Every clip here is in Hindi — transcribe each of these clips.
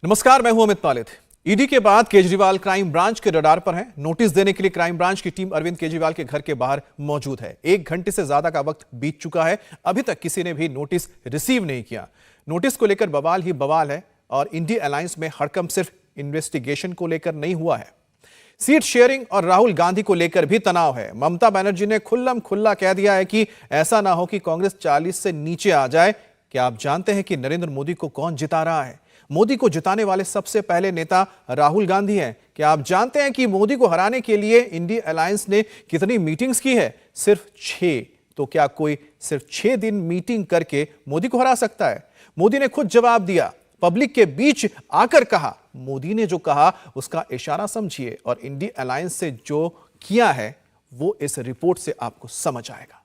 नमस्कार, मैं हूं अमित पालित। ईडी के बाद केजरीवाल क्राइम ब्रांच के रडार पर हैं। नोटिस देने के लिए क्राइम ब्रांच की टीम अरविंद केजरीवाल के घर के बाहर मौजूद है। 1 घंटे से ज्यादा का वक्त बीत चुका है, अभी तक किसी ने भी नोटिस रिसीव नहीं किया। नोटिस को लेकर बवाल ही बवाल है और इंडी अलायंस में हड़कंप सिर्फ इन्वेस्टिगेशन को लेकर नहीं हुआ है, सीट शेयरिंग और राहुल गांधी को लेकर भी तनाव है। ममता बनर्जी ने खुल्लम खुल्ला कह दिया है कि ऐसा ना हो कि कांग्रेस 40 से नीचे आ जाए। क्या आप जानते हैं कि नरेंद्र मोदी को कौन जिता रहा है? मोदी को जिताने वाले सबसे पहले नेता राहुल गांधी हैं। क्या आप जानते हैं कि मोदी को हराने के लिए इंडी अलायंस ने कितनी मीटिंग्स की है? सिर्फ 6। तो क्या कोई सिर्फ 6 दिन मीटिंग करके मोदी को हरा सकता है? मोदी ने खुद जवाब दिया, पब्लिक के बीच आकर कहा। मोदी ने जो कहा उसका इशारा समझिए और इंडी अलायंस से जो किया है वो इस रिपोर्ट से आपको समझ आएगा।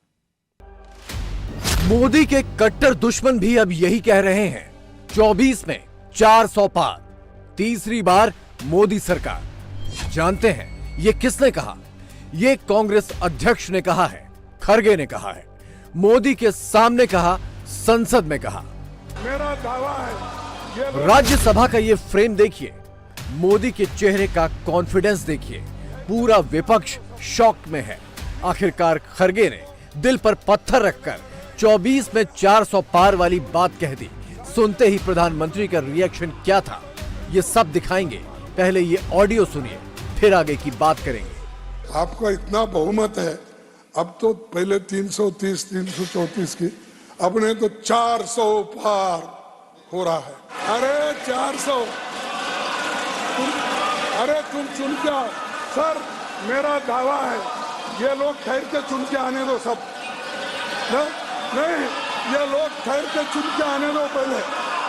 मोदी के कट्टर दुश्मन भी अब यही कह रहे हैं, 24 में 400 पार, तीसरी बार मोदी सरकार। जानते हैं ये किसने कहा? ये कांग्रेस अध्यक्ष ने कहा है, खरगे ने कहा है, मोदी के सामने कहा, संसद में कहा। मेरा दावा है राज्यसभा का ये फ्रेम देखिए, मोदी के चेहरे का कॉन्फिडेंस देखिए, पूरा विपक्ष शॉक में है। आखिरकार खरगे ने दिल पर पत्थर रखकर 24 में 400 पार वाली बात कह दी। सुनते ही प्रधानमंत्री का रिएक्शन क्या था, ये सब दिखाएंगे। पहले ये ऑडियो सुनिए, फिर आगे की बात करेंगे। आपका इतना बहुमत है, अब तो पहले 330 334 की, अब ने तो 400 पार हो रहा है। अरे 400, अरे तुम चुन के आओ सर, मेरा दावा है ये लोग ठहर के चुन के आने दो सब। नहीं, ये लोग ठहर के चुन के आने दो, पहले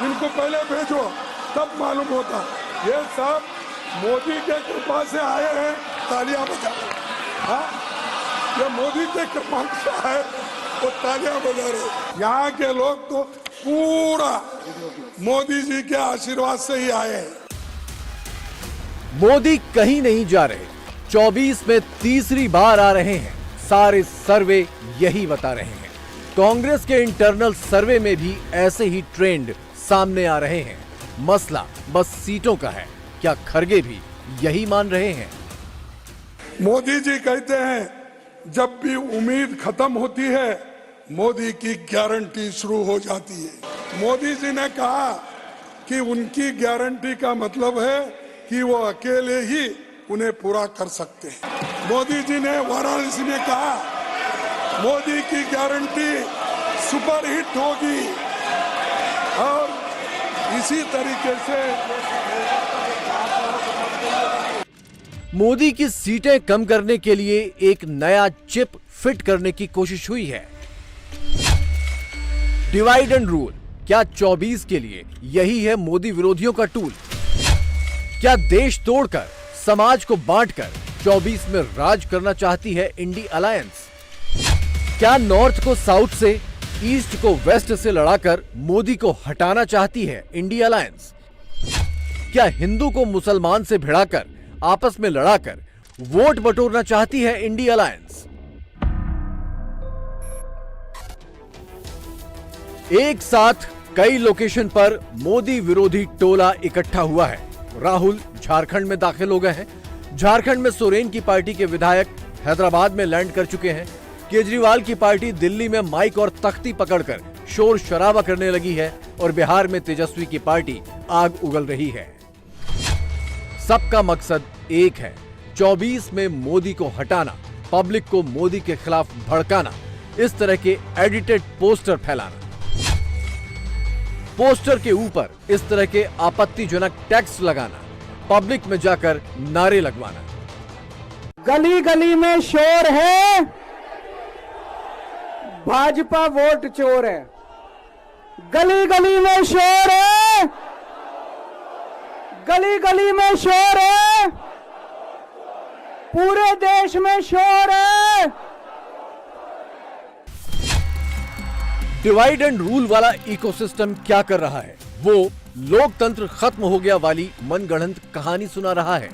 इनको पहले भेजो, तब मालूम होता। ये सब मोदी के कृपा से आए हैं, तालियां बजा। हाँ, ये मोदी के कृपा से आए वो तालियां बजा रहे। यहाँ के लोग तो पूरा मोदी जी के आशीर्वाद से ही आए हैं। मोदी कहीं नहीं जा रहे, 24 में तीसरी बार आ रहे हैं। सारे सर्वे यही बता रहे हैं। कांग्रेस के इंटरनल सर्वे में भी ऐसे ही ट्रेंड सामने आ रहे हैं। मसला बस सीटों का है। क्या खरगे भी यही मान रहे हैं? मोदी जी कहते हैं जब भी उम्मीद खत्म होती है मोदी की गारंटी शुरू हो जाती है। मोदी जी ने कहा कि उनकी गारंटी का मतलब है कि वो अकेले ही उन्हें पूरा कर सकते हैं। मोदी जी ने वाराणसी में कहा मोदी की गारंटी सुपरहिट होगी और इसी तरीके से मोदी की सीटें कम करने के लिए एक नया चिप फिट करने की कोशिश हुई है। Divide and rule. क्या 24 के लिए यही है मोदी विरोधियों का टूल? क्या देश तोड़कर, समाज को बांटकर 24 में राज करना चाहती है इंडी अलायंस? क्या नॉर्थ को साउथ से, ईस्ट को वेस्ट से लड़ाकर मोदी को हटाना चाहती है इंडी अलायंस? क्या हिंदू को मुसलमान से भिड़ाकर, आपस में लड़ाकर वोट बटोरना चाहती है इंडी अलायंस? एक साथ कई लोकेशन पर मोदी विरोधी टोला इकट्ठा हुआ है। राहुल झारखंड में दाखिल हो गए हैं। झारखंड में सोरेन की पार्टी के विधायक हैदराबाद में लैंड कर चुके हैं। केजरीवाल की पार्टी दिल्ली में माइक और तख्ती पकड़कर शोर शराबा करने लगी है और बिहार में तेजस्वी की पार्टी आग उगल रही है। सबका मकसद एक है, 24 में मोदी को हटाना, पब्लिक को मोदी के खिलाफ भड़काना, इस तरह के एडिटेड पोस्टर फैलाना, पोस्टर के ऊपर इस तरह के आपत्तिजनक टेक्स्ट लगाना, पब्लिक में जाकर नारे लगवाना। गली गली में शोर है, भाजपा वोट चोर है। गली गली में शोर है, गली गली में शोर है, पूरे देश में शोर है। डिवाइड एंड रूल वाला इकोसिस्टम क्या कर रहा है? वो लोकतंत्र खत्म हो गया वाली मनगढ़ंत कहानी सुना रहा है।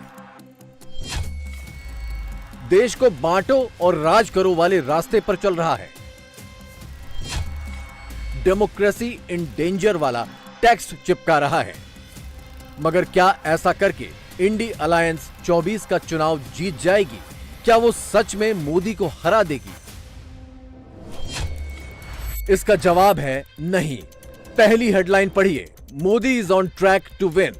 देश को बांटो और राज करो वाले रास्ते पर चल रहा है। डेमोक्रेसी इन डेंजर वाला टेक्स्ट चिपका रहा है। मगर क्या ऐसा करके इंडी अलायंस 24 का चुनाव जीत जाएगी? क्या वो सच में मोदी को हरा देगी? इसका जवाब है नहीं। पहली हेडलाइन पढ़िए, Modi is on track to win.